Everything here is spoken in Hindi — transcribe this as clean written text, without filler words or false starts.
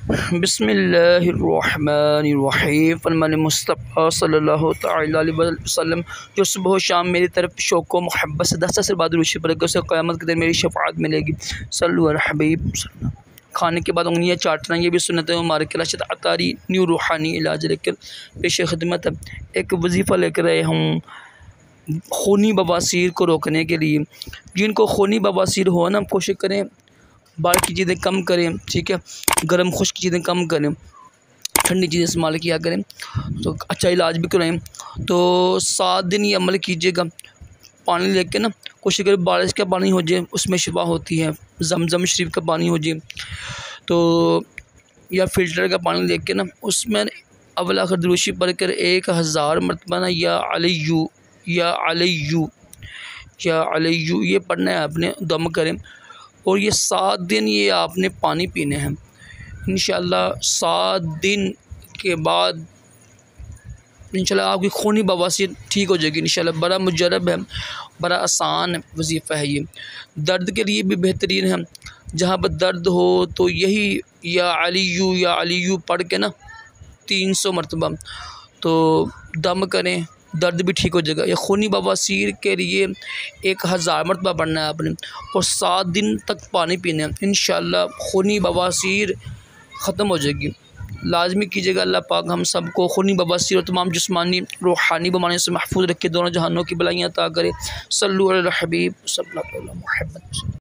बिस्मिल्लाहिर्रहमानिर्रहीम। फरमान मुस्तफ़ा सल्लल्लाहु तआला अलैहि वसल्लम जो सुबह शाम मेरी तरफ शौक़ व मोहब्बत से 10 से बाद रुशि पर उसे क़यामत के दिन मेरी शफ़ाअत मिलेगी। सल्लु अला हबीब। खाने के बाद उंगलियाँ चाटना ये भी सुन्नत है। मुबारक रशद अतारी न्यू रूहानी इलाज लेकर पेश खिदमत एक वजीफ़ा लेकर आए हम खूनी बवासीर को रोकने के लिए। जिनको खूनी बवासीर हो ना, कोशिश करें बाहर की चीज़ें कम करें, ठीक है, गर्म खुश्क चीज़ें कम करें, ठंडी चीज़ें इस्तेमाल किया करें तो अच्छा इलाज भी कराएं। तो 7 दिन ये अमल कीजिएगा। पानी लेके ना कोशिश करें बारिश का पानी हो जाए, उसमें शिफा होती है। ज़मज़म शरीफ का पानी हो जाए तो या फ़िल्टर का पानी लेके ना उसमें अव्वल आखिर दुरूशी पढ़ कर 1000 मरतबा ना या अलिय्यु या अलिय्यु या अलिय्यु ये पढ़ना है आपने, दम करें। और ये 7 दिन ये आपने पानी पीने हैं। इंशाअल्लाह 7 दिन के बाद इंशाअल्लाह आपकी खूनी बवासीर ठीक हो जाएगी इंशाअल्लाह। बड़ा मुजर्रब है, बड़ा आसान वजीफ़ा है ये। दर्द के लिए भी बेहतरीन है। जहाँ पर दर्द हो तो यही या अलिय्यु पढ़ के ना 300 मरतबा तो दम करें, दर्द भी ठीक हो जाएगा। या खूनी बवासीर के लिए 1000 मरतबा पढ़ना है आपने और 7 दिन तक पानी पीना है। इंशाअल्लाह खूनी बवासीर ख़त्म हो जाएगी। लाजमी कीजिएगा। अल्लाह पाक हम सबको खूनी बवासीर और तमाम जिस्मानी रूहानी बीमारियों से महफूज रखे, दोनों जहानों की बलाइयाँ अता करे। सल्लु अला हबीब सल्लल्लाहु अलैहि वसल्लम।